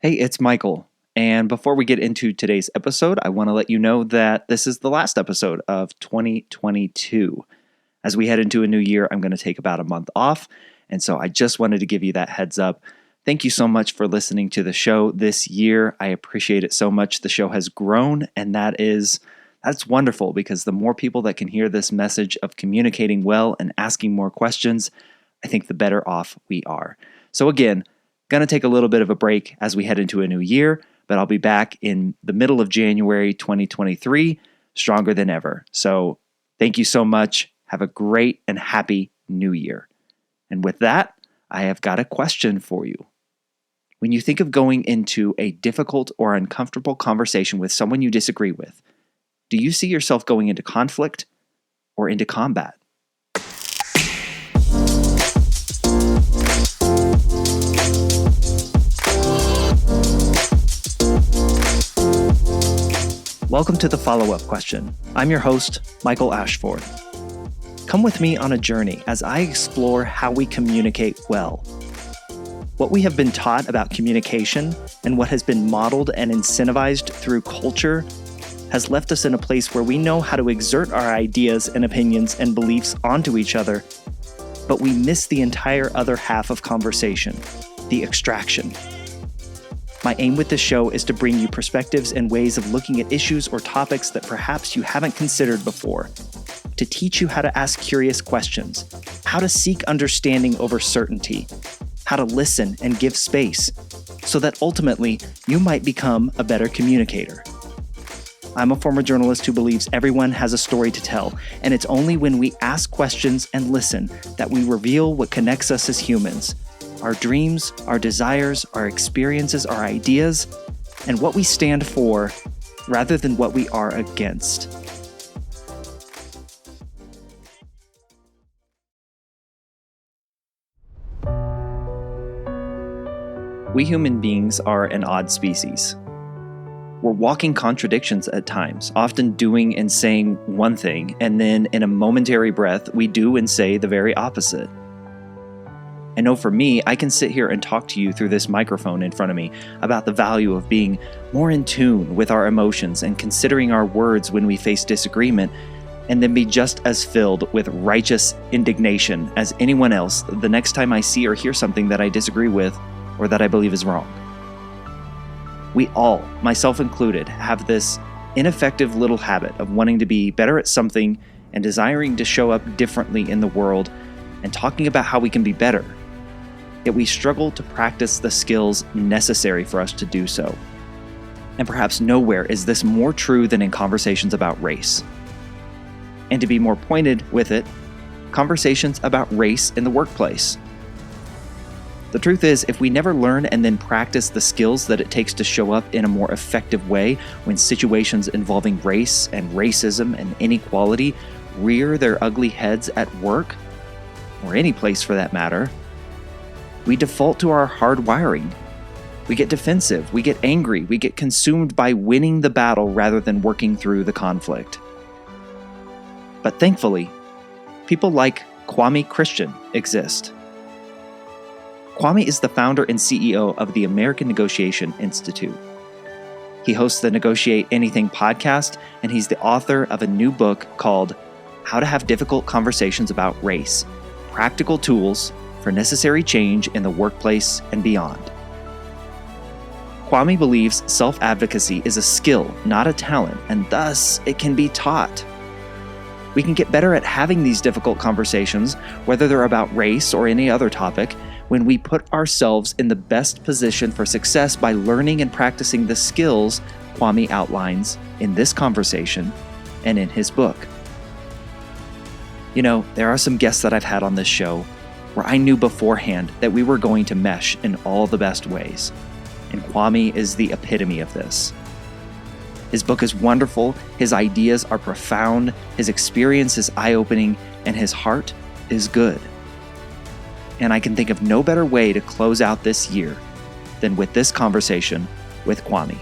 Hey, it's Michael. And before we get into today's episode, I want to let you know that this is the last episode of 2022. As we head into a new year, I'm going to take about a month off. And so I just wanted to give you that heads up. Thank you so much for listening to the show this year. I appreciate it so much. The show has grown, and that's wonderful because the more people that can hear this message of communicating well and asking more questions, I think the better off we are. So again, going to take a little bit of a break as we head into a new year, but I'll be back in the middle of January 2023, stronger than ever. So thank you so much. Have a great and happy new year. And with that, I have got a question for you. When you think of going into a difficult or uncomfortable conversation with someone you disagree with, do you see yourself going into conflict or into combat? Welcome to the follow-up question. I'm your host, Michael Ashford. Come with me on a journey as I explore how we communicate well. What we have been taught about communication and what has been modeled and incentivized through culture has left us in a place where we know how to exert our ideas and opinions and beliefs onto each other, but we miss the entire other half of conversation, the extraction. My aim with this show is to bring you perspectives and ways of looking at issues or topics that perhaps you haven't considered before, to teach you how to ask curious questions, how to seek understanding over certainty, how to listen and give space, so that ultimately you might become a better communicator. I'm a former journalist who believes everyone has a story to tell, and it's only when we ask questions and listen that we reveal what connects us as humans. Our dreams, our desires, our experiences, our ideas, and what we stand for rather than what we are against. We human beings are an odd species. We're walking contradictions at times, often doing and saying one thing, and then in a momentary breath, we do and say the very opposite. I know for me, I can sit here and talk to you through this microphone in front of me about the value of being more in tune with our emotions and considering our words when we face disagreement, and then be just as filled with righteous indignation as anyone else the next time I see or hear something that I disagree with or that I believe is wrong. We all, myself included, have this ineffective little habit of wanting to be better at something and desiring to show up differently in the world and talking about how we can be better. Yet we struggle to practice the skills necessary for us to do so. And perhaps nowhere is this more true than in conversations about race. And to be more pointed with it, conversations about race in the workplace. The truth is, if we never learn and then practice the skills that it takes to show up in a more effective way when situations involving race and racism and inequality rear their ugly heads at work, or any place for that matter, we default to our hardwiring. We get defensive, we get angry, we get consumed by winning the battle rather than working through the conflict. But thankfully, people like Kwame Christian exist. Kwame is the founder and CEO of the American Negotiation Institute. He hosts the Negotiate Anything podcast, and he's the author of a new book called How to Have Difficult Conversations About Race: Practical Tools for Necessary Change in the Workplace and Beyond. Kwame believes self-advocacy is a skill, not a talent, and thus it can be taught. We can get better at having these difficult conversations, whether they're about race or any other topic, when we put ourselves in the best position for success by learning and practicing the skills Kwame outlines in this conversation and in his book. You know, there are some guests that I've had on this show where I knew beforehand that we were going to mesh in all the best ways, and Kwame is the epitome of this. His book is wonderful, his ideas are profound, his experience is eye-opening, and his heart is good. And I can think of no better way to close out this year than with this conversation with Kwame.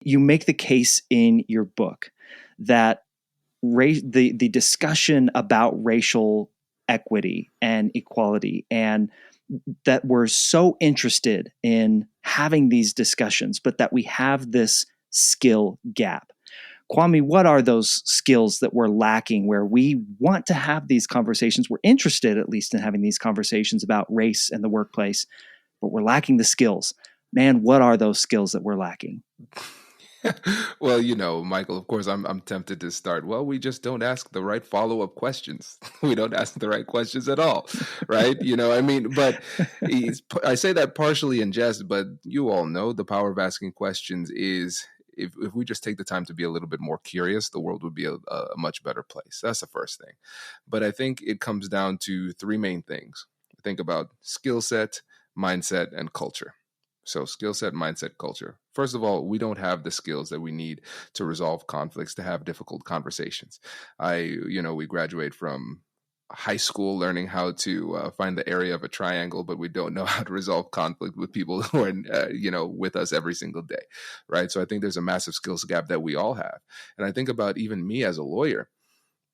You make the case in your book that the discussion about racial equity and equality, and that we're so interested in having these discussions, but that we have this skill gap. Kwame, what are those skills that we're lacking where we want to have these conversations? We're interested, at least, in having these conversations about race in the workplace, but we're lacking the skills. Man, what are those skills that we're lacking? Well, Michael, of course, I'm tempted to start. Well, we just don't ask the right follow-up questions. We don't ask the right questions at all, right? But I say that partially in jest, but you all know the power of asking questions is if we just take the time to be a little bit more curious, the world would be a much better place. That's the first thing. But I think it comes down to three main things. Think about skill set, mindset, and culture. So skill set, mindset, culture. First of all, we don't have the skills that we need to resolve conflicts, to have difficult conversations. We graduate from high school learning how to find the area of a triangle, but we don't know how to resolve conflict with people who are, with us every single day, right? So I think there's a massive skills gap that we all have. And I think about even me as a lawyer,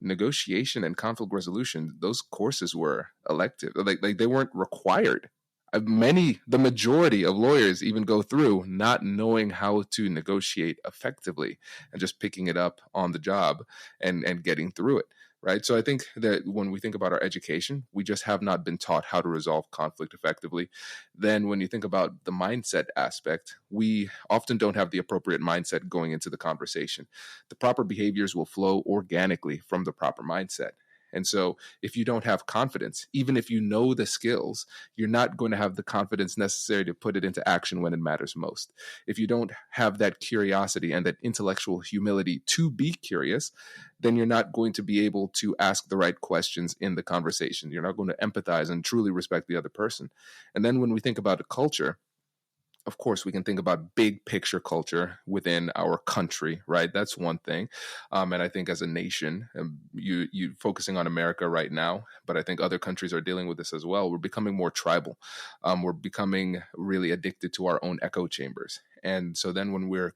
negotiation and conflict resolution, those courses were elective. Like they weren't required. The majority of lawyers even go through not knowing how to negotiate effectively and just picking it up on the job and getting through it. Right. So I think that when we think about our education, we just have not been taught how to resolve conflict effectively. Then when you think about the mindset aspect, we often don't have the appropriate mindset going into the conversation. The proper behaviors will flow organically from the proper mindset. And so if you don't have confidence, even if you know the skills, you're not going to have the confidence necessary to put it into action when it matters most. If you don't have that curiosity and that intellectual humility to be curious, then you're not going to be able to ask the right questions in the conversation. You're not going to empathize and truly respect the other person. And then when we think about a culture, of course, we can think about big picture culture within our country, right? That's one thing. And I think as a nation, you focusing on America right now, but I think other countries are dealing with this as well. We're becoming more tribal. We're becoming really addicted to our own echo chambers. And so then when we're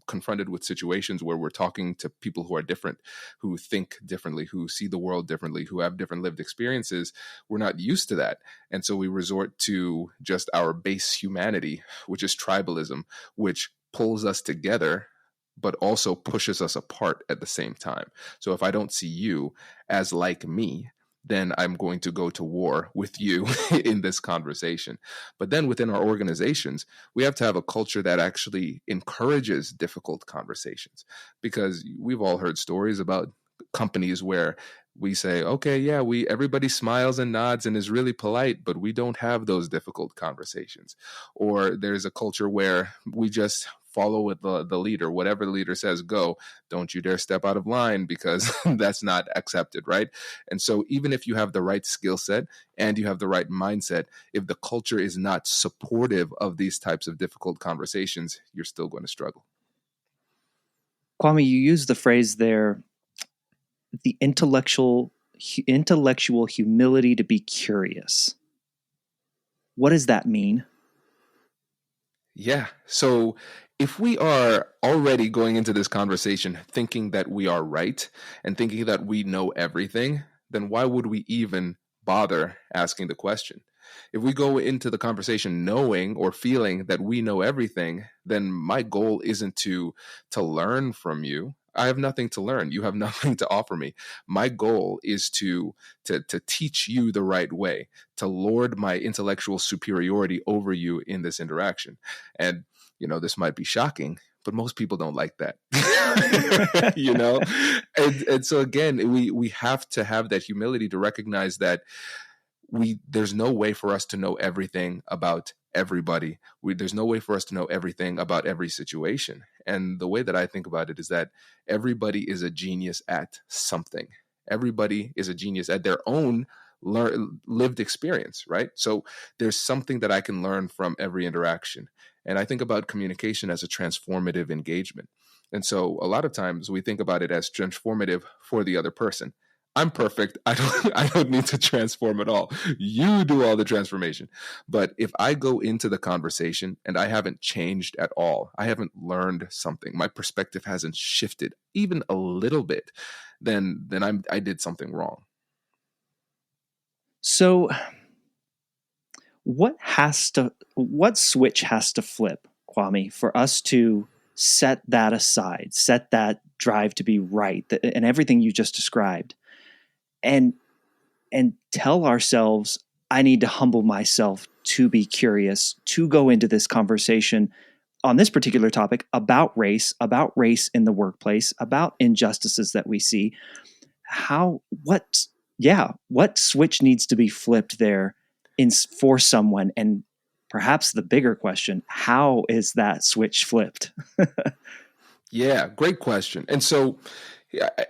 confronted with situations where we're talking to people who are different, who think differently, who see the world differently, who have different lived experiences, we're not used to that. And so we resort to just our base humanity, which is tribalism, which pulls us together, but also pushes us apart at the same time. So if I don't see you as like me, then I'm going to go to war with you in this conversation. But then within our organizations, we have to have a culture that actually encourages difficult conversations, because we've all heard stories about companies where we say, okay, yeah, everybody smiles and nods and is really polite, but we don't have those difficult conversations. Or there's a culture where we just follow with the leader. Whatever the leader says, go. Don't you dare step out of line, because that's not accepted, right? And so even if you have the right skill set and you have the right mindset, if the culture is not supportive of these types of difficult conversations, you're still going to struggle. Kwame, you used the phrase there, the intellectual humility to be curious. What does that mean? Yeah. So if we are already going into this conversation thinking that we are right and thinking that we know everything, then why would we even bother asking the question? If we go into the conversation knowing or feeling that we know everything, then my goal isn't to learn from you. I have nothing to learn. You have nothing to offer me. My goal is to teach you the right way, to lord my intellectual superiority over you in this interaction. And this might be shocking, but most people don't like that. And so again, we have to have that humility to recognize that there's no way for us to know everything about everybody. There's no way for us to know everything about every situation. And the way that I think about it is that everybody is a genius at something. Everybody is a genius at their own lived experience, right? So there's something that I can learn from every interaction. And I think about communication as a transformative engagement. And so a lot of times we think about it as transformative for the other person. I'm perfect. I don't need to transform at all. You do all the transformation. But if I go into the conversation and I haven't changed at all, I haven't learned something, my perspective hasn't shifted even a little bit, then I did something wrong. So what switch has to flip, Kwame, for us to set that aside, set that drive to be right, and everything you just described, and tell ourselves, I need to humble myself to be curious, to go into this conversation on this particular topic about race in the workplace, about injustices that we see. What switch needs to be flipped there for someone? And perhaps the bigger question, how is that switch flipped? Yeah, great question. And so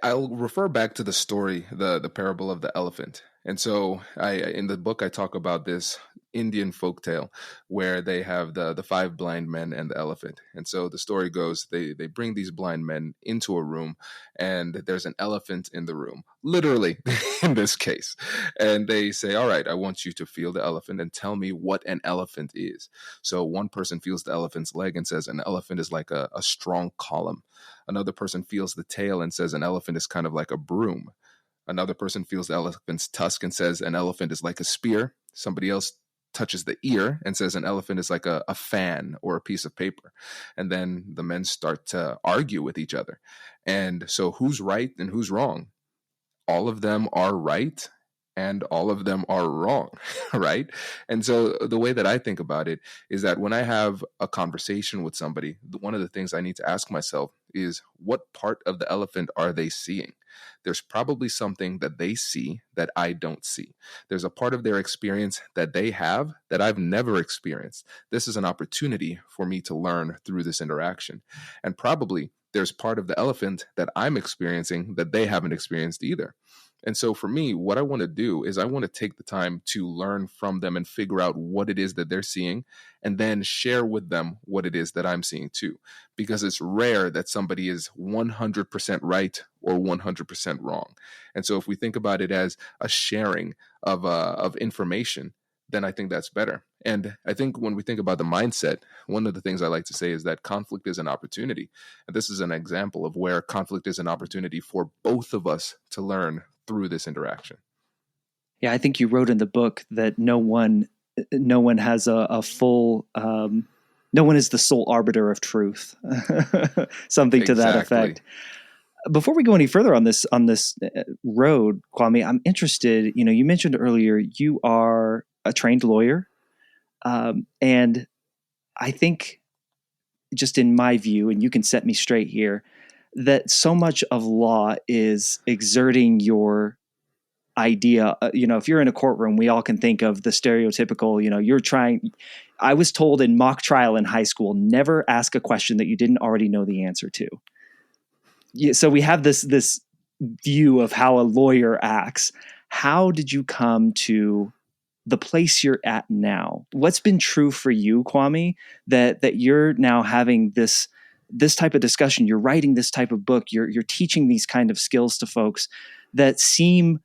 I'll refer back to the story, the parable of the elephant. And so in the book, I talk about this Indian folktale where they have the five blind men and the elephant. And so the story goes, they bring these blind men into a room, and there's an elephant in the room, literally in this case. And they say, all right, I want you to feel the elephant and tell me what an elephant is. So one person feels the elephant's leg and says an elephant is like a strong column. Another person feels the tail and says an elephant is kind of like a broom. Another person feels the elephant's tusk and says an elephant is like a spear. Somebody else touches the ear and says an elephant is like a fan or a piece of paper. And then the men start to argue with each other. And so who's right and who's wrong? All of them are right and all of them are wrong, right? And so the way that I think about it is that when I have a conversation with somebody, one of the things I need to ask myself is, what part of the elephant are they seeing? There's probably something that they see that I don't see. There's a part of their experience that they have that I've never experienced. This is an opportunity for me to learn through this interaction. And probably there's part of the elephant that I'm experiencing that they haven't experienced either. And so for me, what I want to do is I want to take the time to learn from them and figure out what it is that they're seeing, and then share with them what it is that I'm seeing too. Because it's rare that somebody is 100% right or 100% wrong. And so if we think about it as a sharing of information, then I think that's better. And I think when we think about the mindset, one of the things I like to say is that conflict is an opportunity. And this is an example of where conflict is an opportunity for both of us to learn through this interaction. Yeah, I think you wrote in the book that no one has a full, no one is the sole arbiter of truth, something to that effect. Before we go any further on this road, Kwame, I'm interested. You mentioned earlier you are a trained lawyer, and I think, just in my view, and you can set me straight here, that so much of law is exerting your idea. If you're in a courtroom, we all can think of the stereotypical, you're trying. I was told in mock trial in high school, never ask a question that you didn't already know the answer to. So we have this view of how a lawyer acts. How did you come to the place you're at now? What's been true for you, Kwame, that you're now having this type of discussion? You're writing this type of book. You're teaching these kind of skills to folks that seem,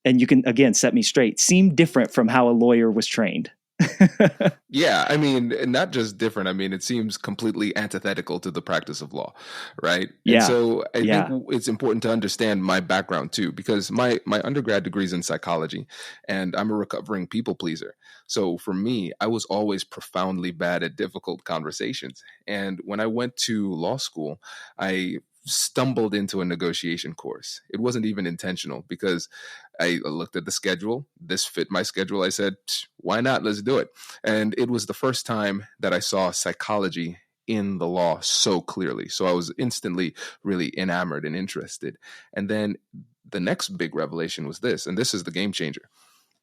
and you can again set me straight, seem different from how a lawyer was trained. Yeah, I mean, not just different. I mean, it seems completely antithetical to the practice of law, right? Yeah. And so I think it's important to understand my background too, because my undergrad degree is in psychology, and I'm a recovering people pleaser. So for me, I was always profoundly bad at difficult conversations. And when I went to law school, I stumbled into a negotiation course. It wasn't even intentional because I looked at the schedule. This fit my schedule. I said, why not? Let's do it. And it was the first time that I saw psychology in the law so clearly. So I was instantly really enamored and interested. And then the next big revelation was this, and this is the game changer.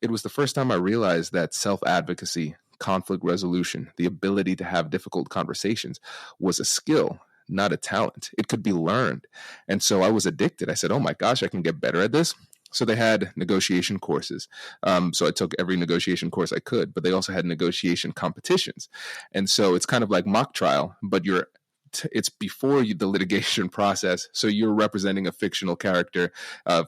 It was the first time I realized that self-advocacy, conflict resolution, the ability to have difficult conversations was a skill, not a talent. It could be learned. And so I was addicted. I said, oh my gosh, I can get better at this. So they had negotiation courses. So I took every negotiation course I could, but they also had negotiation competitions. And so it's kind of like mock trial, but you're it's before the litigation process. So you're representing a fictional character,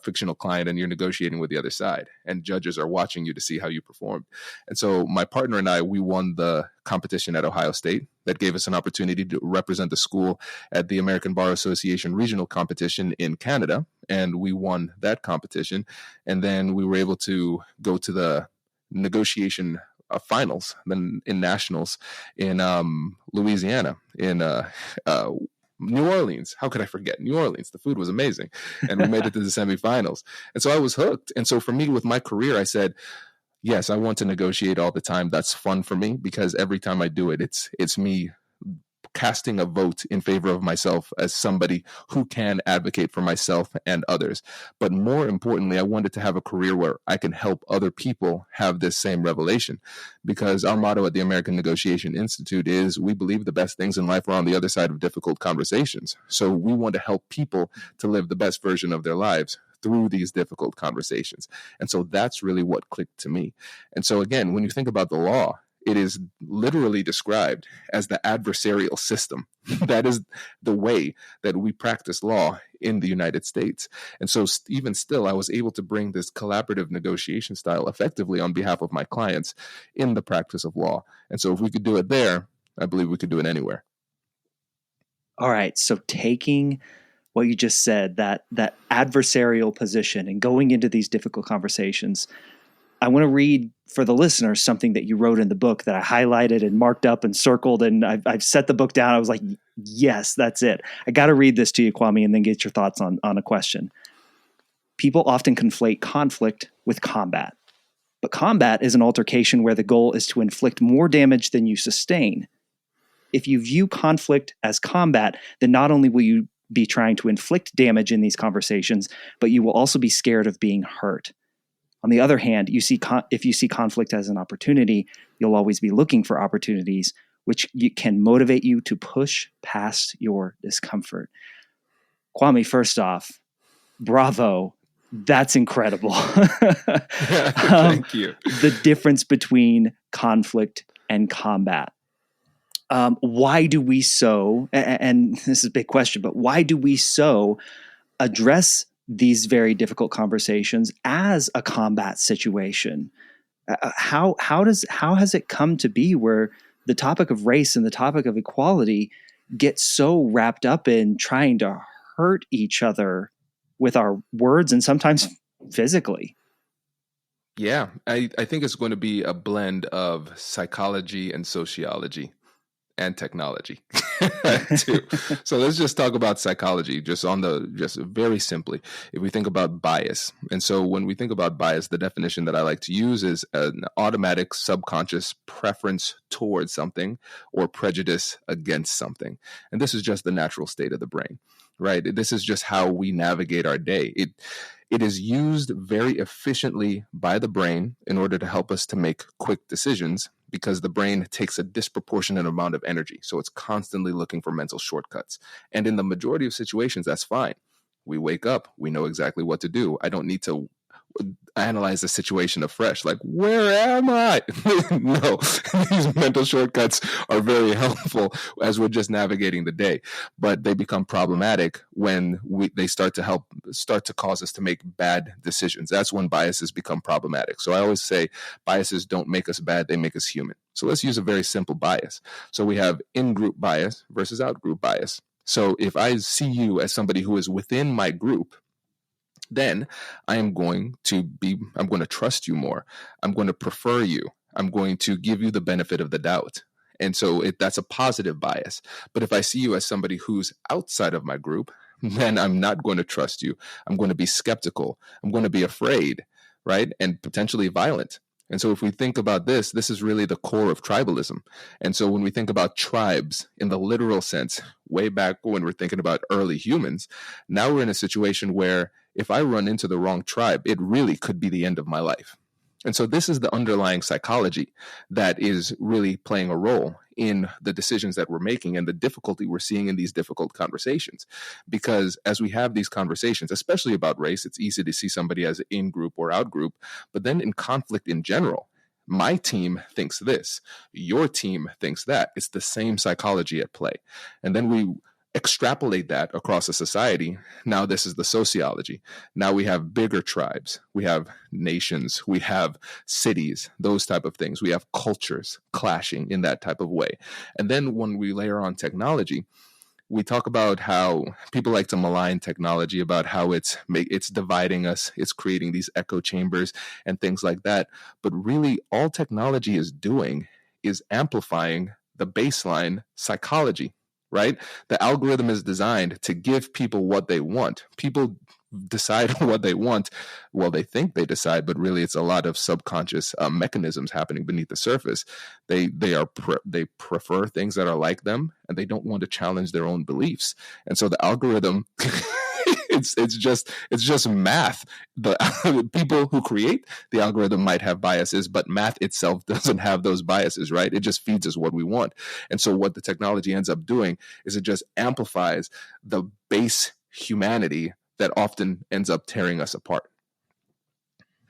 fictional client, and you're negotiating with the other side. And judges are watching you to see how you performed. And so my partner and I, we won the competition at Ohio State. That gave us an opportunity to represent the school at the American Bar Association regional competition in Canada. And we won that competition. And then we were able to go to the negotiation finals, then in nationals in Louisiana, in New Orleans. How could I forget New Orleans? The food was amazing. And we made it to the semifinals. And so I was hooked. And so for me, with my career, I said, yes, I want to negotiate all the time. That's fun for me because every time I do it, it's me casting a vote in favor of myself as somebody who can advocate for myself and others. But more importantly, I wanted to have a career where I can help other people have this same revelation, because our motto at the American Negotiation Institute is we believe the best things in life are on the other side of difficult conversations. So we want to help people to live the best version of their lives through these difficult conversations. And so that's really what clicked to me. And so again, when you think about the law, it is literally described as the adversarial system. That is the way that we practice law in the United States. And so even still, I was able to bring this collaborative negotiation style effectively on behalf of my clients in the practice of law. And so if we could do it there, I believe we could do it anywhere. All right. So taking what you just said, that adversarial position and going into these difficult conversations, I want to read for the listeners something that you wrote in the book that I highlighted and marked up and circled, and I've set the book down. I was like, yes, that's it. I got to read this to you, Kwame, and then get your thoughts on a question. People often conflate conflict with combat, but combat is an altercation where the goal is to inflict more damage than you sustain. If you view conflict as combat, then not only will you be trying to inflict damage in these conversations, but you will also be scared of being hurt. On the other hand, if you see conflict as an opportunity, you'll always be looking for opportunities which can motivate you to push past your discomfort. Kwame, first off, bravo. That's incredible. Thank you. The difference between conflict and combat. Why do we and this is a big question, but why do we address these very difficult conversations as a combat situation? How has it come to be where the topic of race and the topic of equality get so wrapped up in trying to hurt each other with our words and sometimes physically? Yeah, I think it's going to be a blend of psychology and sociology and technology too. So let's just talk about psychology, just very simply. If we think about bias, and so when we think about bias, the definition that I like to use is an automatic subconscious preference towards something or prejudice against something. And this is just the natural state of the brain, right? This is just how we navigate our day. It is used very efficiently by the brain in order to help us to make quick decisions, because the brain takes a disproportionate amount of energy. So it's constantly looking for mental shortcuts. And in the majority of situations, that's fine. We wake up, we know exactly what to do. I don't need to analyze the situation afresh, like, where am I? No, these mental shortcuts are very helpful as we're just navigating the day, but they become problematic when they start to cause us to make bad decisions. That's when biases become problematic. So I always say biases don't make us bad, they make us human. So let's use a very simple bias. So we have in-group bias versus out-group bias. So if I see you as somebody who is within my group, then I'm going to trust you more. I'm going to prefer you. I'm going to give you the benefit of the doubt. And so that's a positive bias. But if I see you as somebody who's outside of my group, then I'm not going to trust you. I'm going to be skeptical. I'm going to be afraid, right? And potentially violent. And so if we think about this is really the core of tribalism. And so when we think about tribes in the literal sense, way back when we're thinking about early humans, now we're in a situation where if I run into the wrong tribe, it really could be the end of my life. And so this is the underlying psychology that is really playing a role in the decisions that we're making and the difficulty we're seeing in these difficult conversations. Because as we have these conversations, especially about race, it's easy to see somebody as in group or out group. But then in conflict in general, My team thinks this, your team thinks that. It's the same psychology at play. And then we extrapolate that across a society. Now this is the sociology. Now we have bigger tribes, we have nations, we have cities, those type of things. We have cultures clashing in that type of way. And then when we layer on technology, we talk about how people like to malign technology, about how it's dividing us, it's creating these echo chambers and things like that. But really, all technology is doing is amplifying the baseline psychology, right? The algorithm is designed to give people what they want. People decide what they want. Well, they think they decide, but really it's a lot of subconscious mechanisms happening beneath the surface. They prefer things that are like them, and they don't want to challenge their own beliefs. And so the algorithm it's just math. The people who create the algorithm might have biases, but math itself doesn't have those biases, right? It just feeds us what we want. And so what the technology ends up doing is it just amplifies the base humanity that often ends up tearing us apart.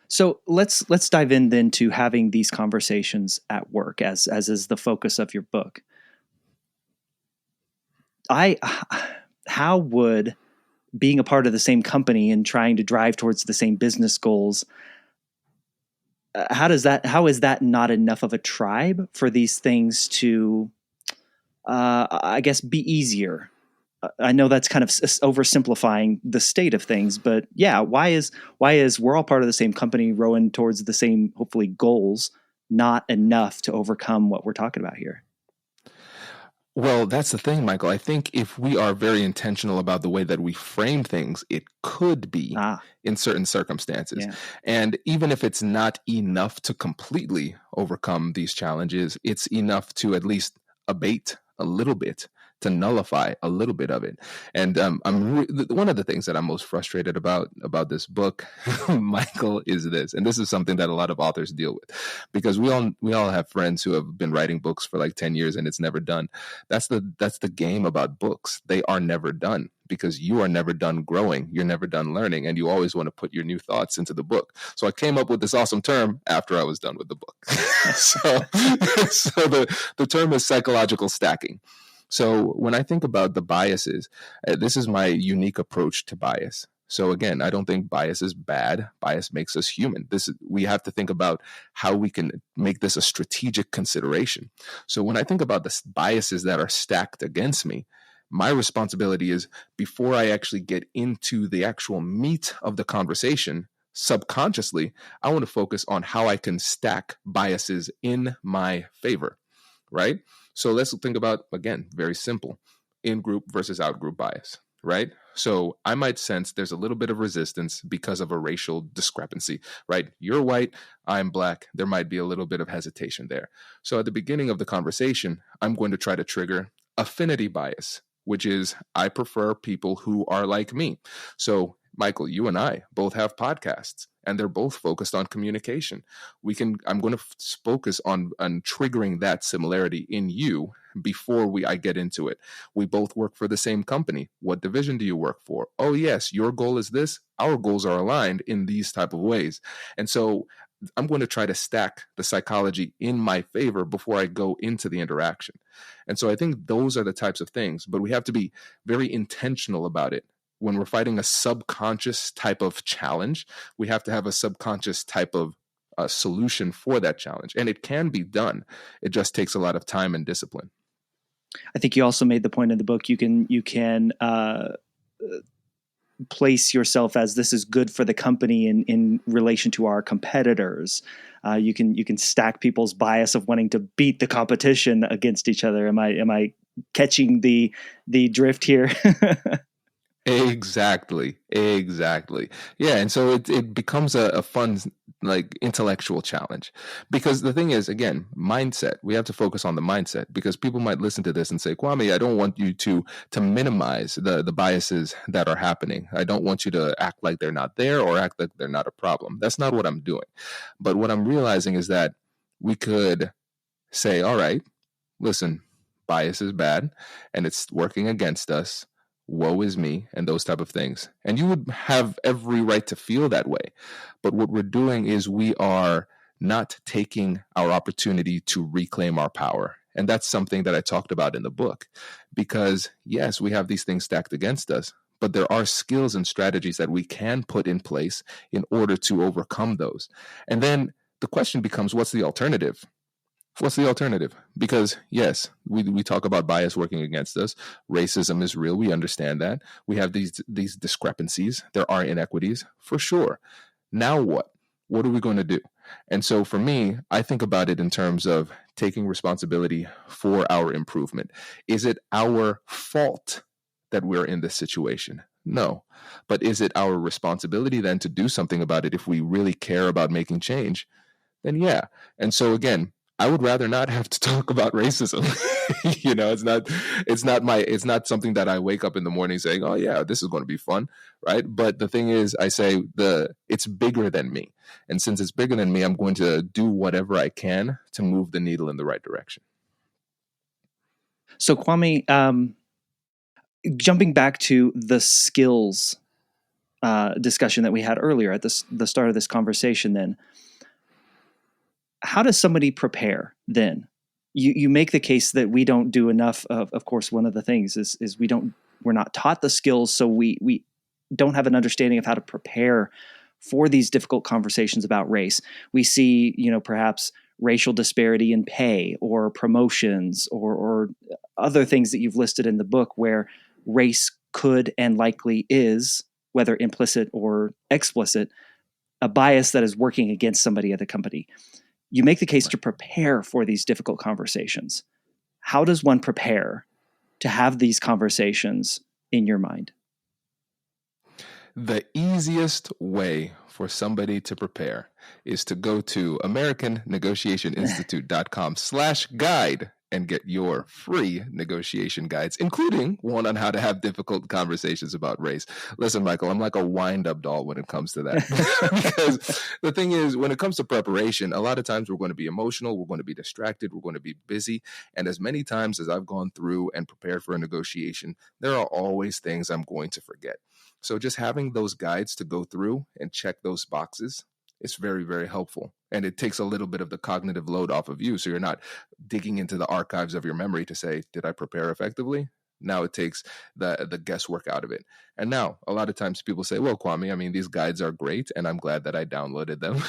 So let's dive in then to having these conversations at work, as is the focus of your book. How would being a part of the same company and trying to drive towards the same business goals, how is that not enough of a tribe for these things to, I guess, be easier? I know that's kind of oversimplifying the state of things, but yeah, why is we're all part of the same company rowing towards the same, hopefully, goals not enough to overcome what we're talking about here? Well, that's the thing, Michael. I think if we are very intentional about the way that we frame things, it could be in certain circumstances. Yeah. And even if it's not enough to completely overcome these challenges, it's enough to at least abate a little bit, to nullify a little bit of it. And one of the things that I'm most frustrated about this book, Michael, is this, and this is something that a lot of authors deal with, because we all have friends who have been writing books for like 10 years and it's never done. That's the game about books. They are never done, because you are never done growing, you're never done learning, and you always want to put your new thoughts into the book. So I came up with this awesome term after I was done with the book. so the term is psychological stacking. So when I think about the biases, this is my unique approach to bias. So again, I don't think bias is bad. Bias makes us human. We have to think about how we can make this a strategic consideration. So when I think about the biases that are stacked against me, my responsibility is, before I actually get into the actual meat of the conversation, subconsciously, I want to focus on how I can stack biases in my favor, right? So let's think about, again, very simple, in-group versus out-group bias, right? So I might sense there's a little bit of resistance because of a racial discrepancy, right? You're white, I'm black. There might be a little bit of hesitation there. So at the beginning of the conversation, I'm going to try to trigger affinity bias, which is I prefer people who are like me. So Michael, you and I both have podcasts, and they're both focused on communication. I'm going to focus on triggering that similarity in you before I get into it. We both work for the same company. What division do you work for? Oh, yes, your goal is this. Our goals are aligned in these type of ways. And so I'm going to try to stack the psychology in my favor before I go into the interaction. And so I think those are the types of things, but we have to be very intentional about it. When we're fighting a subconscious type of challenge, we have to have a subconscious type of solution for that challenge. And it can be done. It just takes a lot of time and discipline. I think you also made the point in the book, you can place yourself as, this is good for the company in relation to our competitors. You can stack people's bias of wanting to beat the competition against each other. Am I catching the drift here? Exactly. Yeah. And so it becomes a fun, like, intellectual challenge, because the thing is, again, mindset. We have to focus on the mindset, because people might listen to this and say, Kwame, I don't want you to minimize the biases that are happening. I don't want you to act like they're not there or act like they're not a problem. That's not what I'm doing. But what I'm realizing is that we could say, all right, listen, bias is bad and it's working against us. Woe is me, and those type of things. And you would have every right to feel that way. But what we're doing is we are not taking our opportunity to reclaim our power. And that's something that I talked about in the book, because yes, we have these things stacked against us, but there are skills and strategies that we can put in place in order to overcome those. And then the question becomes, what's the alternative? What's the alternative? Because yes, we talk about bias working against us. Racism is real. We understand that. We have these discrepancies. There are inequities for sure. Now what? What are we going to do? And so for me, I think about it in terms of taking responsibility for our improvement. Is it our fault that we're in this situation? No. But is it our responsibility then to do something about it if we really care about making change? Then yeah. And so again, I would rather not have to talk about racism. It's not something that I wake up in the morning saying, oh yeah, this is going to be fun, right? But the thing is, I say it's bigger than me. And since it's bigger than me, I'm going to do whatever I can to move the needle in the right direction. So Kwame, jumping back to the skills discussion that we had earlier at the start of this conversation, then, how does somebody prepare then? You make the case that we don't do enough of course, one of the things is we're not taught the skills, so we don't have an understanding of how to prepare for these difficult conversations about race. We see, perhaps racial disparity in pay or promotions or other things that you've listed in the book where race could and likely is, whether implicit or explicit, a bias that is working against somebody at the company. You make the case to prepare for these difficult conversations. How does one prepare to have these conversations in your mind? The easiest way for somebody to prepare is to go to AmericanNegotiationInstitute.com/guide and get your free negotiation guides, including one on how to have difficult conversations about race. Listen, Michael, I'm like a wind-up doll when it comes to that. Because the thing is, when it comes to preparation, a lot of times we're going to be emotional, we're going to be distracted, we're going to be busy. And as many times as I've gone through and prepared for a negotiation, there are always things I'm going to forget. So just having those guides to go through and check those boxes, it's very, very helpful. And it takes a little bit of the cognitive load off of you. So you're not digging into the archives of your memory to say, did I prepare effectively? Now it takes the guesswork out of it. And now a lot of times people say, well, Kwame, I mean, these guides are great and I'm glad that I downloaded them,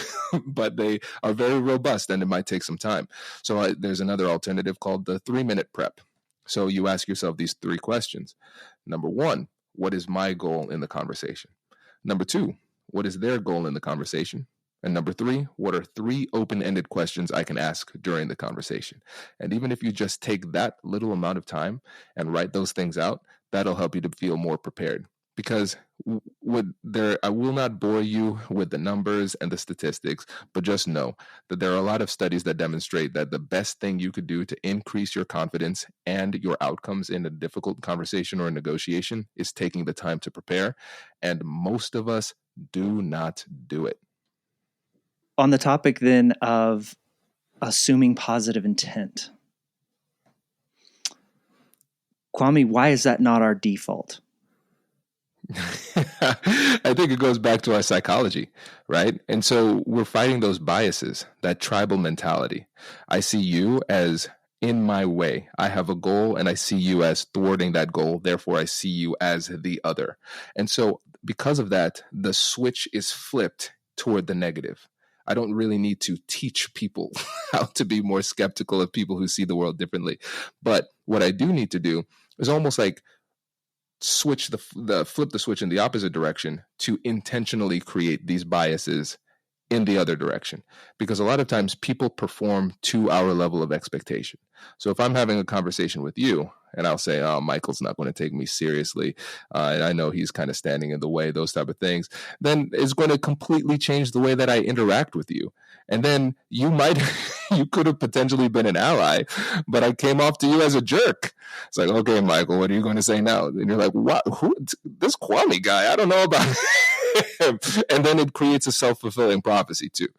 but they are very robust and it might take some time. So there's another alternative called the 3-minute prep. So you ask yourself these 3 questions. Number 1, what is my goal in the conversation? Number 2, what is their goal in the conversation? And number 3, what are 3 open-ended questions I can ask during the conversation? And even if you just take that little amount of time and write those things out, that'll help you to feel more prepared. Because I will not bore you with the numbers and the statistics, but just know that there are a lot of studies that demonstrate that the best thing you could do to increase your confidence and your outcomes in a difficult conversation or a negotiation is taking the time to prepare. And most of us do not do it. On the topic then of assuming positive intent, Kwame, why is that not our default? I think it goes back to our psychology, right? And so we're fighting those biases, that tribal mentality. I see you as in my way. I have a goal and I see you as thwarting that goal. Therefore, I see you as the other. And so because of that, the switch is flipped toward the negative. I don't really need to teach people how to be more skeptical of people who see the world differently. But what I do need to do is almost like flip the switch in the opposite direction to intentionally create these biases in the other direction. Because a lot of times people perform to our level of expectation. So if I'm having a conversation with you and I'll say, oh, Michael's not going to take me seriously, and I know he's kind of standing in the way, those type of things, then it's going to completely change the way that I interact with you. And then you could have potentially been an ally, but I came off to you as a jerk. It's like, okay, Michael, what are you going to say now? And you're like, what? Who? This Kwame guy, I don't know about And then it creates a self-fulfilling prophecy too.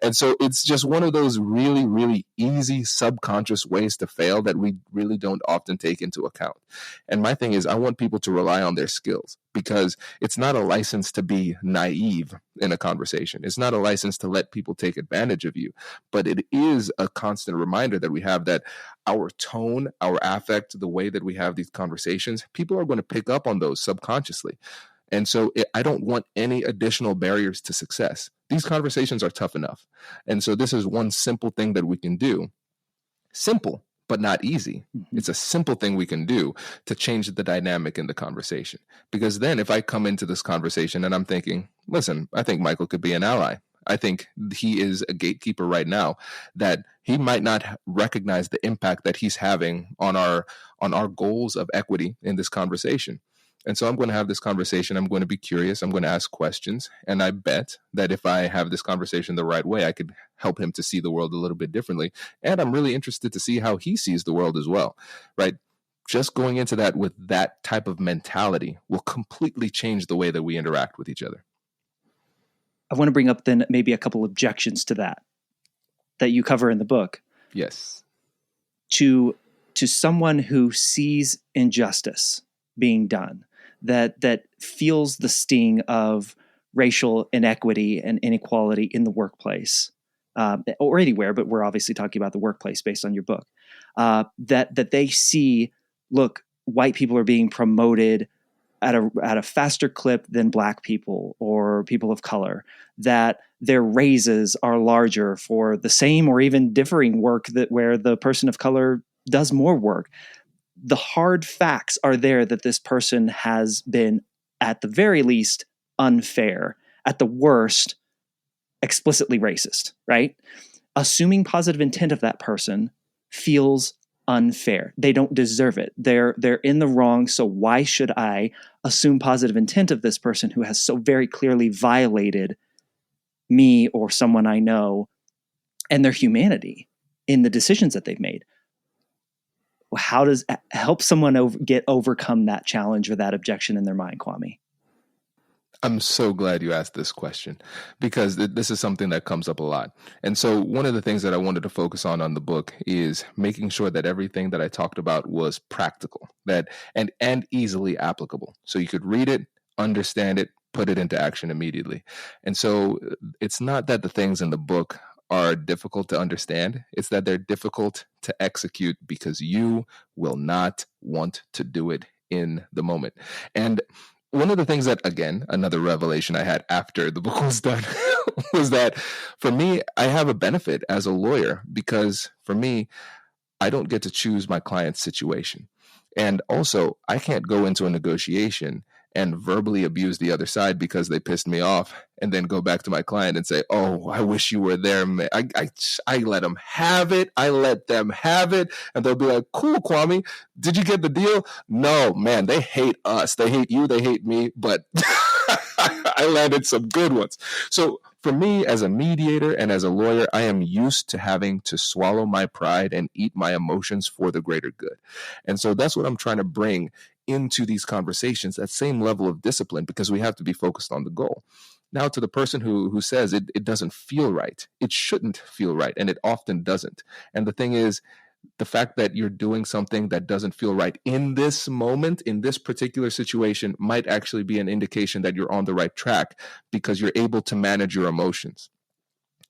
And so it's just one of those really, really easy subconscious ways to fail that we really don't often take into account. And my thing is, I want people to rely on their skills, because it's not a license to be naive in a conversation. It's not a license to let people take advantage of you, but it is a constant reminder that we have that our tone, our affect, the way that we have these conversations, people are going to pick up on those subconsciously. And so I don't want any additional barriers to success. These conversations are tough enough. And so this is one simple thing that we can do. Simple, but not easy. It's a simple thing we can do to change the dynamic in the conversation. Because then if I come into this conversation and I'm thinking, listen, I think Michael could be an ally. I think he is a gatekeeper right now, that he might not recognize the impact that he's having on our goals of equity in this conversation. And so I'm going to have this conversation. I'm going to be curious. I'm going to ask questions. And I bet that if I have this conversation the right way, I could help him to see the world a little bit differently. And I'm really interested to see how he sees the world as well, right? Just going into that with that type of mentality will completely change the way that we interact with each other. I want to bring up then maybe a couple objections to that you cover in the book. Yes. To someone who sees injustice being done, that feels the sting of racial inequity and inequality in the workplace, or anywhere, but we're obviously talking about the workplace based on your book, that they see, look, white people are being promoted at a faster clip than black people or people of color, that their raises are larger for the same or even differing work where the person of color does more work. The hard facts are there that this person has been, at the very least, unfair, at the worst, explicitly racist, right? Assuming positive intent of that person feels unfair. They don't deserve it. They're in the wrong, so why should I assume positive intent of this person who has so very clearly violated me or someone I know and their humanity in the decisions that they've made? How does help someone overcome that challenge or that objection in their mind, Kwame? I'm so glad you asked this question, because this is something that comes up a lot. And so one of the things that I wanted to focus on the book is making sure that everything that I talked about was practical, and easily applicable. So you could read it, understand it, put it into action immediately. And so it's not that the things in the book are difficult to understand. It's that they're difficult to execute because you will not want to do it in the moment. And one of the things that, again, another revelation I had after the book was done was that for me, I have a benefit as a lawyer, because for me, I don't get to choose my client's situation. And also, I can't go into a negotiation and verbally abuse the other side because they pissed me off, and then go back to my client and say, oh, I wish you were there, man. I let them have it. I let them have it. And they'll be like, cool, Kwame, did you get the deal? No, man, they hate us. They hate you. They hate me. But I landed some good ones. So for me, as a mediator and as a lawyer, I am used to having to swallow my pride and eat my emotions for the greater good. And so that's what I'm trying to bring into these conversations, that same level of discipline, because we have to be focused on the goal. Now, to the person who says it doesn't feel right, it shouldn't feel right, and it often doesn't. And the thing is, the fact that you're doing something that doesn't feel right in this moment, in this particular situation, might actually be an indication that you're on the right track, because you're able to manage your emotions.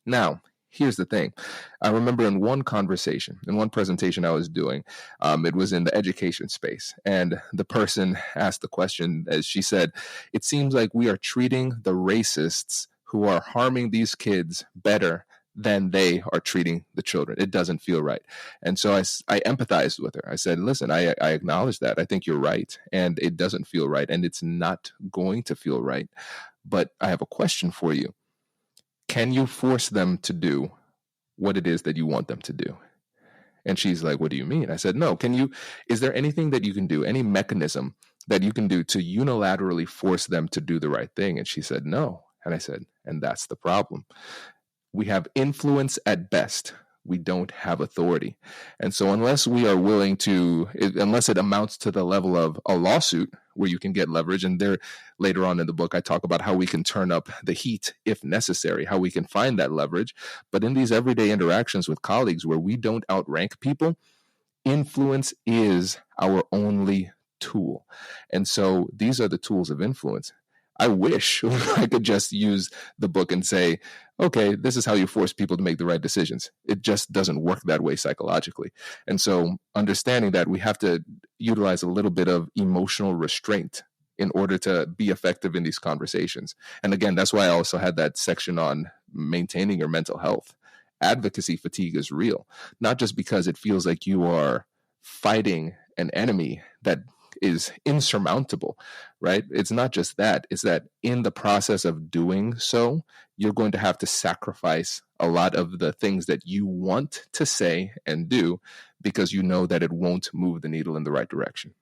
Now, here's the thing. I remember in one presentation I was doing, it was in the education space, and the person asked the question, as she said, it seems like we are treating the racists who are harming these kids better than they are treating the children. It doesn't feel right. And so I empathized with her. I said, listen, I acknowledge that. I think you're right. And it doesn't feel right. And it's not going to feel right. But I have a question for you. Can you force them to do what it is that you want them to do? And she's like, what do you mean? I said, no, is there anything that you can do, any mechanism that you can do to unilaterally force them to do the right thing? And she said, no. And I said, and that's the problem. We have influence at best. we don't have authority. And so unless we are willing to, unless it amounts to the level of a lawsuit where you can get leverage, and there later on in the book, I talk about how we can turn up the heat if necessary, how we can find that leverage. But in these everyday interactions with colleagues where we don't outrank people, influence is our only tool. And so these are the tools of influence. I wish I could just use the book and say, okay, this is how you force people to make the right decisions. It just doesn't work that way psychologically. And so understanding that we have to utilize a little bit of emotional restraint in order to be effective in these conversations. And again, that's why I also had that section on maintaining your mental health. Advocacy fatigue is real, not just because it feels like you are fighting an enemy that is insurmountable, right? It's not just that. It's that in the process of doing so, you're going to have to sacrifice a lot of the things that you want to say and do because you know that it won't move the needle in the right direction.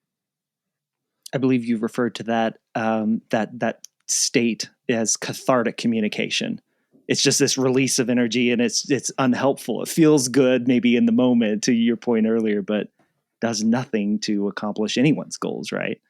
I believe you referred to that state as cathartic communication. It's just this release of energy, and it's unhelpful. It feels good maybe in the moment, to your point earlier, but does nothing to accomplish anyone's goals, right?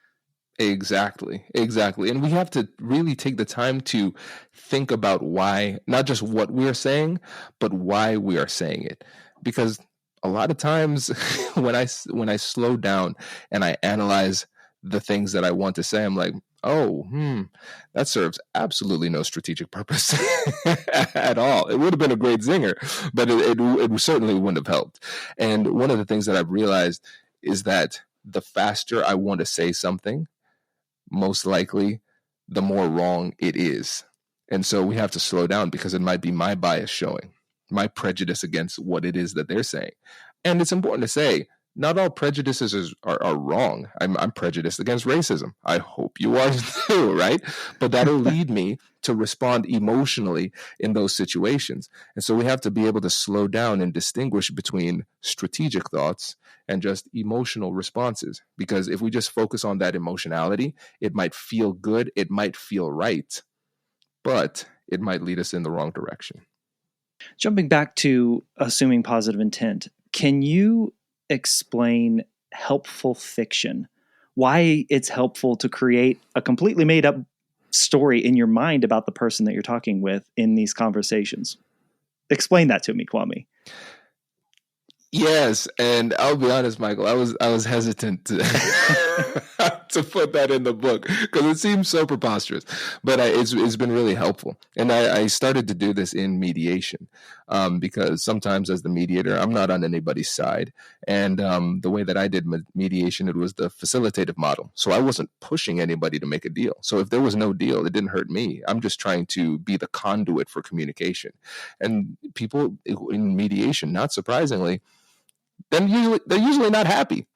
Exactly. And we have to really take the time to think about why, not just what we're saying, but why we are saying it. Because a lot of times when I slow down and I analyze the things that I want to say, I'm like, that serves absolutely no strategic purpose at all. It would have been a great zinger, but it certainly wouldn't have helped. And one of the things that I've realized is that the faster I want to say something, most likely the more wrong it is. And so we have to slow down because it might be my bias showing, my prejudice against what it is that they're saying. And it's important to say, not all prejudices are wrong. I'm prejudiced against racism. I hope you are too, right? But that'll lead me to respond emotionally in those situations. And so we have to be able to slow down and distinguish between strategic thoughts and just emotional responses. Because if we just focus on that emotionality, it might feel good, it might feel right, but it might lead us in the wrong direction. Jumping back to assuming positive intent, can you explain helpful fiction? Why it's helpful to create a completely made up story in your mind about the person that you're talking with in these conversations? Explain that to me, Kwame. Yes, and I'll be honest, Michael, I was hesitant to to put that in the book because it seems so preposterous, but it's been really helpful. And I started to do this in mediation because sometimes as the mediator, I'm not on anybody's side. And the way that I did mediation, it was the facilitative model. So I wasn't pushing anybody to make a deal. So if there was no deal, it didn't hurt me. I'm just trying to be the conduit for communication. And people in mediation, not surprisingly, they're usually not happy.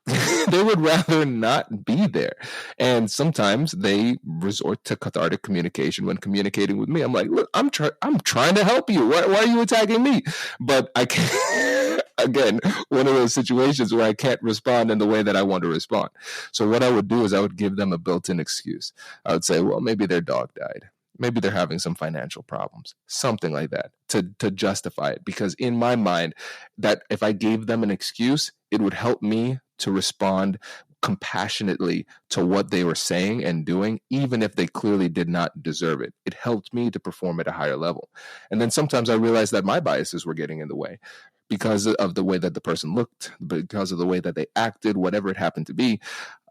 They would rather not be there. And sometimes they resort to cathartic communication when communicating with me. I'm like, look, I'm trying to help you. Why are you attacking me? But I can't, again, one of those situations where I can't respond in the way that I want to respond. So what I would do is I would give them a built-in excuse. I would say, well, maybe their dog died. Maybe they're having some financial problems, something like that, to justify it. Because in my mind, that if I gave them an excuse, it would help me to respond compassionately to what they were saying and doing, even if they clearly did not deserve it. It helped me to perform at a higher level. And then sometimes I realized that my biases were getting in the way because of the way that the person looked, because of the way that they acted, whatever it happened to be.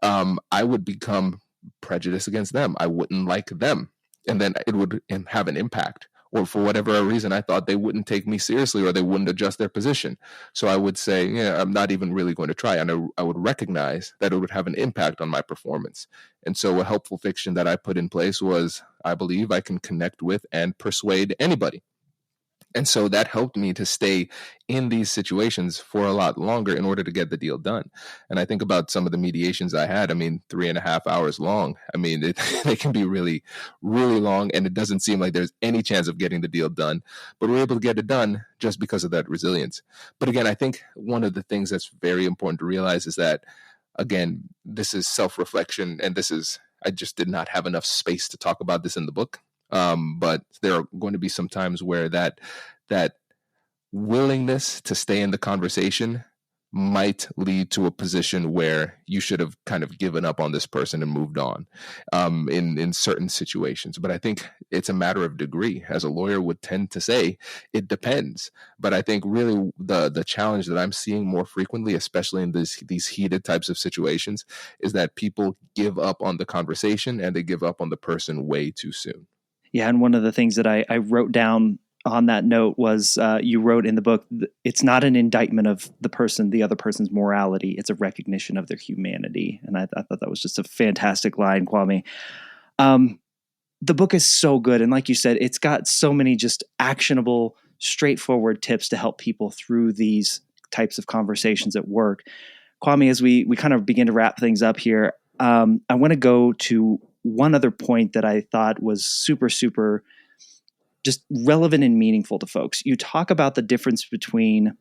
I would become prejudiced against them. I wouldn't like them. And then it would have an impact. Or for whatever reason, I thought they wouldn't take me seriously or they wouldn't adjust their position. So I would say, yeah, I'm not even really going to try. And I would recognize that it would have an impact on my performance. And so a helpful fiction that I put in place was, I believe I can connect with and persuade anybody. And so that helped me to stay in these situations for a lot longer in order to get the deal done. And I think about some of the mediations I had, 3.5 hours long. They can be really, really long, and it doesn't seem like there's any chance of getting the deal done. But we're able to get it done just because of that resilience. But again, I think one of the things that's very important to realize is that, again, this is self-reflection, and I just did not have enough space to talk about this in the book. But there are going to be some times where that willingness to stay in the conversation might lead to a position where you should have kind of given up on this person and moved on in certain situations. But I think it's a matter of degree. As a lawyer would tend to say, it depends. But I think really the challenge that I'm seeing more frequently, especially in these heated types of situations, is that people give up on the conversation and they give up on the person way too soon. Yeah, and one of the things that I wrote down on that note was you wrote in the book, it's not an indictment of the other person's morality. It's a recognition of their humanity. And I thought that was just a fantastic line, Kwame. The book is so good. And like you said, it's got so many just actionable, straightforward tips to help people through these types of conversations at work. Kwame, as we kind of begin to wrap things up here, I want to go to one other point that I thought was super, super just relevant and meaningful to folks. You talk about the difference between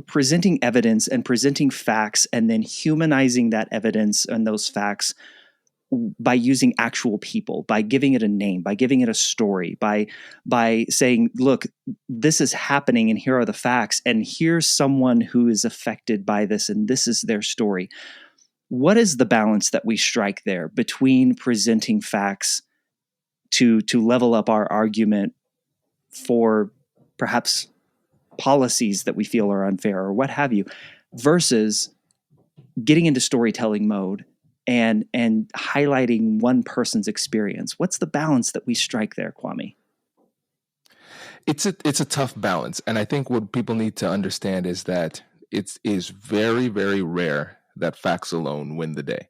presenting evidence and presenting facts and then humanizing that evidence and those facts by using actual people, by giving it a name, by giving it a story, by saying, look, this is happening and here are the facts and here's someone who is affected by this and this is their story. What is the balance that we strike there between presenting facts to level up our argument for perhaps policies that we feel are unfair or what have you, versus getting into storytelling mode and highlighting one person's experience? What's the balance that we strike there, Kwame? It's a tough balance. And I think what people need to understand is that it is very, very rare that facts alone win the day.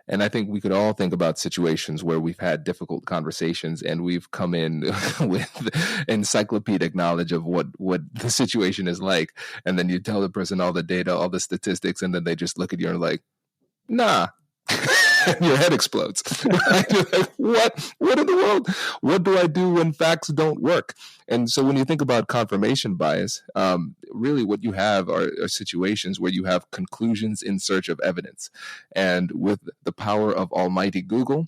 And I think we could all think about situations where we've had difficult conversations and we've come in with encyclopedic knowledge of what the situation is like. And then you tell the person all the data, all the statistics, and then they just look at you and are like, nah. Your head explodes. Right? You're like, what in the world? What do I do when facts don't work? And so when you think about confirmation bias, really what you have are situations where you have conclusions in search of evidence. And with the power of almighty Google,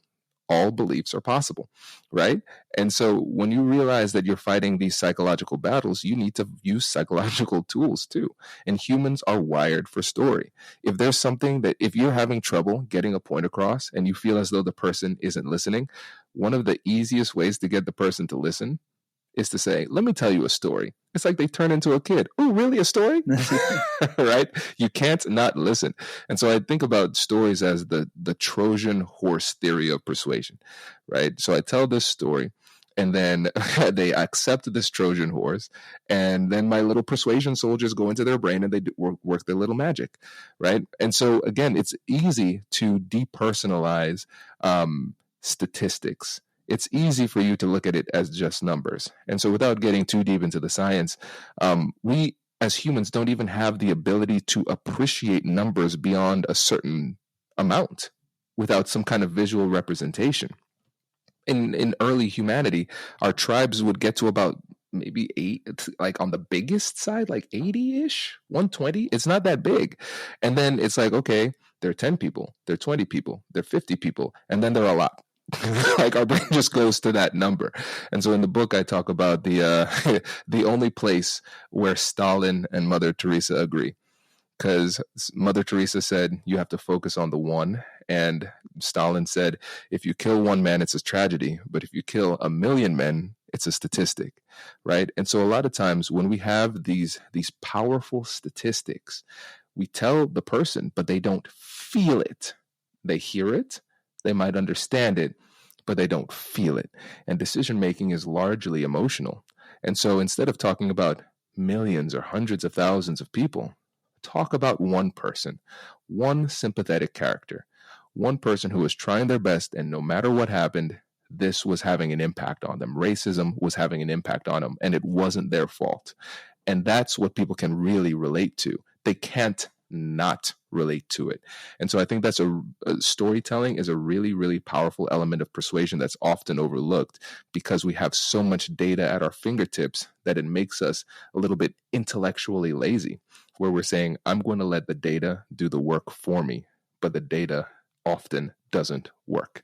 all beliefs are possible, right? And so when you realize that you're fighting these psychological battles, you need to use psychological tools too. And humans are wired for story. If there's something that, if you're having trouble getting a point across and you feel as though the person isn't listening, one of the easiest ways to get the person to listen is to say, let me tell you a story. It's like they turn into a kid. Oh, really? A story? Right? You can't not listen. And so I think about stories as the Trojan horse theory of persuasion, right? So I tell this story and then they accept this Trojan horse. And then my little persuasion soldiers go into their brain and they work their little magic, right? And so again, it's easy to depersonalize statistics. It's easy for you to look at it as just numbers. And so without getting too deep into the science, we as humans don't even have the ability to appreciate numbers beyond a certain amount without some kind of visual representation. In early humanity, our tribes would get to about maybe 8, like on the biggest side, like 80-ish, 120. It's not that big. And then it's like, okay, there are 10 people, there are 20 people, there are 50 people, and then there are a lot. Like our brain just goes to that number. And so in the book I talk about the the only place where Stalin and Mother Teresa agree, because Mother Teresa said you have to focus on the one, and Stalin said if you kill one man it's a tragedy, but if you kill 1 million men it's a statistic, right? And so a lot of times when we have these powerful statistics, we tell the person but they don't feel it. They hear it, they might understand it, but they don't feel it. And decision making is largely emotional. And so instead of talking about millions or hundreds of thousands of people, talk about one person, one sympathetic character, one person who was trying their best, and no matter what happened, this was having an impact on them. Racism was having an impact on them, and it wasn't their fault. And that's what people can really relate to. They can't not relate to it. And so I think that's a storytelling is a really, really powerful element of persuasion that's often overlooked because we have so much data at our fingertips that it makes us a little bit intellectually lazy, where we're saying, I'm going to let the data do the work for me, but the data often doesn't work.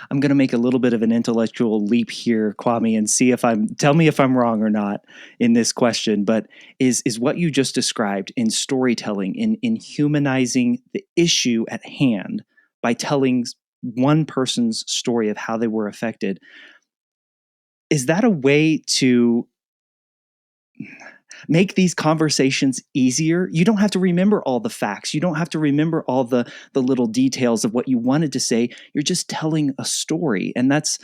I'm going to make a little bit of an intellectual leap here, Kwame, and see if tell me if I'm wrong or not in this question. But is what you just described in storytelling, in humanizing the issue at hand by telling one person's story of how they were affected, is that a way to make these conversations easier? You don't have to remember all the facts. You don't have to remember all the little details of what you wanted to say. You're just telling a story, and that's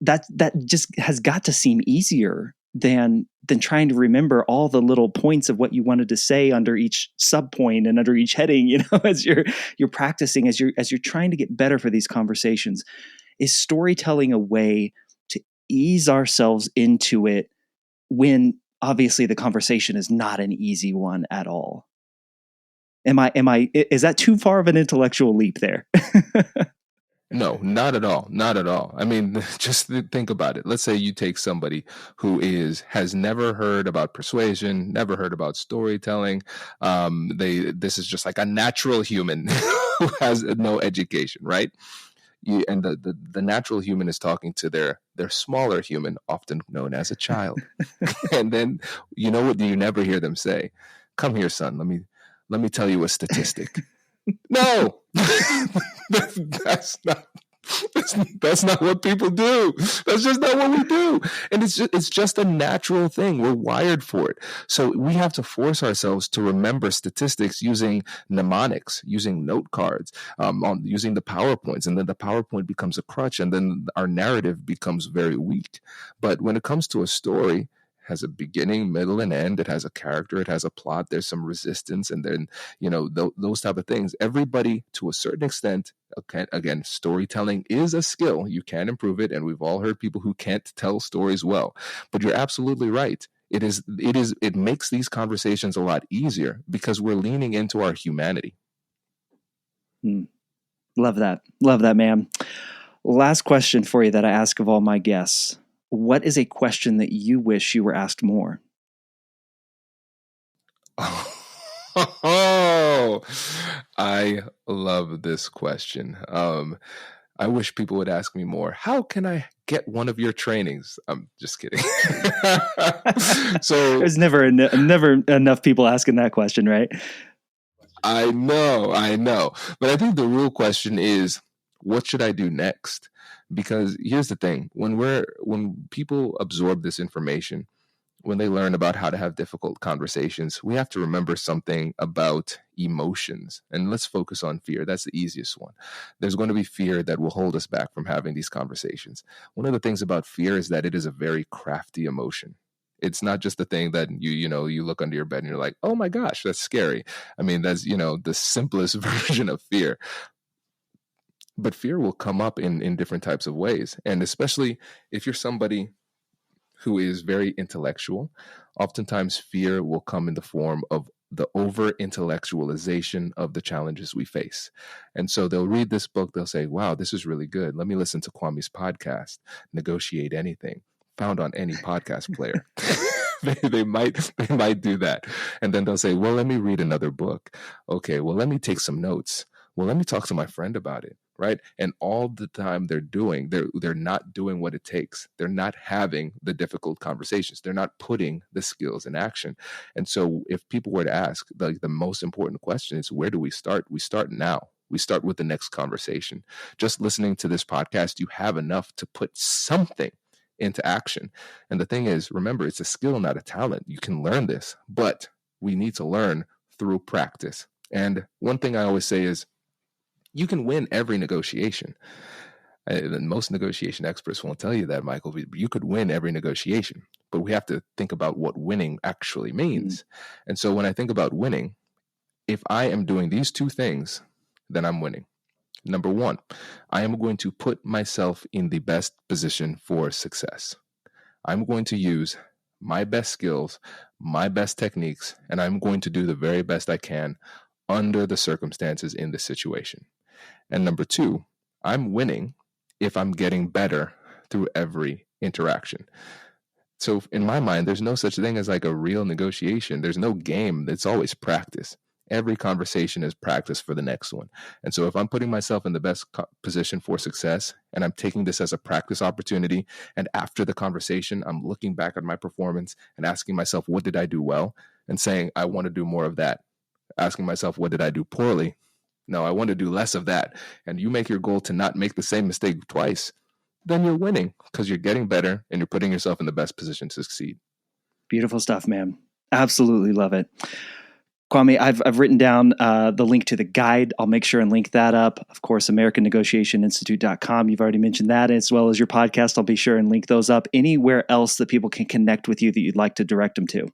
that just has got to seem easier than trying to remember all the little points of what you wanted to say under each subpoint and under each heading. As you're practicing, as you're trying to get better for these conversations. Is storytelling a way to ease ourselves into it when obviously the conversation is not an easy one at all? Is that too far of an intellectual leap there? No, not at all. Not at all. I mean, just think about it. Let's say you take somebody who has never heard about persuasion, never heard about storytelling. This is just like a natural human who has no education, right? And the natural human is talking to their smaller human, often known as a child. And then you know what you never hear them say? Come here, son. Let me tell you a statistic. No, that's not what people do. That's just not what we do. And it's just a natural thing. We're wired for it. So we have to force ourselves to remember statistics using mnemonics, using note cards, using the PowerPoints. And then the PowerPoint becomes a crutch, and then our narrative becomes very weak. But when it comes to a story, has a beginning, middle, and end. It has a character. It has a plot. There's some resistance, and then those type of things. Everybody, to a certain extent, again, storytelling is a skill. You can improve it, and we've all heard people who can't tell stories well. But you're absolutely right. It makes these conversations a lot easier because we're leaning into our humanity. Love that, man. Last question for you that I ask of all my guests. What is a question that you wish you were asked more? Oh, I love this question. I wish people would ask me more. How can I get one of your trainings? I'm just kidding. So there's never enough people asking that question, right? I know. But I think the real question is, what should I do next? Because here's the thing, when people absorb this information, when they learn about how to have difficult conversations, we have to remember something about emotions. And let's focus on fear. That's the easiest one. There's going to be fear that will hold us back from having these conversations. One of the things about fear is that it is a very crafty emotion. It's not just the thing that you look under your bed and you're like, oh my gosh, that's scary. I mean, that's, the simplest version of fear. But fear will come up in different types of ways. And especially if you're somebody who is very intellectual, oftentimes fear will come in the form of the over-intellectualization of the challenges we face. And so they'll read this book, they'll say, wow, this is really good. Let me listen to Kwame's podcast, Negotiate Anything, found on any podcast player. They might do that. And then they'll say, well, let me read another book. Okay, well, let me take some notes. Well, let me talk to my friend about it. Right. And all the time they're not doing what it takes. They're not having the difficult conversations. They're not putting the skills in action. And so if people were to ask, the most important question is, where do we start? We start now. We start with the next conversation. Just listening to this podcast, you have enough to put something into action. And the thing is, remember, it's a skill, not a talent. You can learn this, but we need to learn through practice. And one thing I always say is, you can win every negotiation. Most negotiation experts won't tell you that, Michael. You could win every negotiation, but we have to think about what winning actually means. And so when I think about winning, if I am doing these two things, then I'm winning. Number one, I am going to put myself in the best position for success. I'm going to use my best skills, my best techniques, and I'm going to do the very best I can under the circumstances in this situation. And number two, I'm winning if I'm getting better through every interaction. So in my mind, there's no such thing as like a real negotiation. There's no game. It's always practice. every conversation is practice for the next one. And so if I'm putting myself in the best position for success, and I'm taking this as a practice opportunity, and after the conversation, I'm looking back at my performance and asking myself, what did I do well? And saying, I want to do more of that. Asking myself, what did I do poorly? No, I want to do less of that. And you make your goal to not make the same mistake twice, then you're winning because you're getting better and you're putting yourself in the best position to succeed. Beautiful stuff, man. Absolutely love it. Kwame, I've written down the link to the guide. I'll make sure and link that up. Of course, AmericanNegotiationInstitute.com. You've already mentioned that, as well as your podcast. I'll be sure and link those up. Anywhere else that people can connect with you that you'd like to direct them to?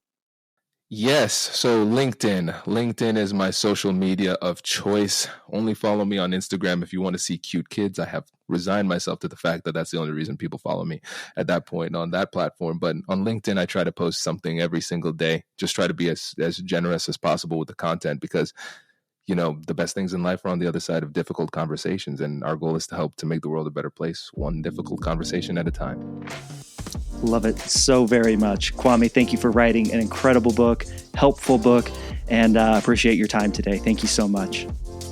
Yes. So LinkedIn. LinkedIn is my social media of choice. Only follow me on Instagram if you want to see cute kids. I have resigned myself to the fact that that's the only reason people follow me at that point on that platform. But on LinkedIn, I try to post something every single day. Just try to be as generous as possible with the content because, you know, the best things in life are on the other side of difficult conversations. And our goal is to help to make the world a better place, one difficult conversation at a time. Love it so very much. Kwame, thank you for writing an incredible book, helpful book, and appreciate your time today. Thank you so much.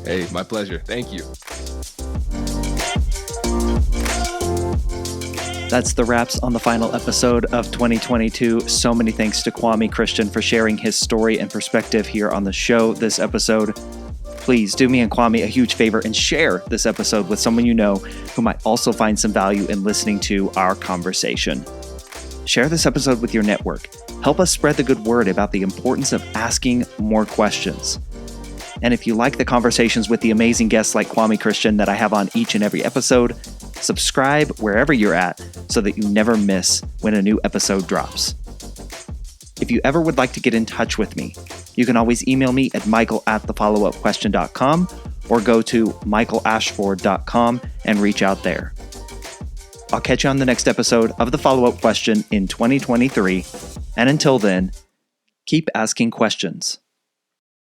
Hey, my pleasure. Thank you. That's the wraps on the final episode of 2022. So many thanks to Kwame Christian for sharing his story and perspective here on the show this episode. Please do me and Kwame a huge favor and share this episode with someone you know who might also find some value in listening to our conversation. Share this episode with your network. Help us spread the good word about the importance of asking more questions. And if you like the conversations with the amazing guests like Kwame Christian that I have on each and every episode, subscribe wherever you're at so that you never miss when a new episode drops. If you ever would like to get in touch with me, you can always email me at michael@thefollowupquestion.com or go to michaelashford.com and reach out there. I'll catch you on the next episode of The Follow-Up Question in 2023. And until then, keep asking questions.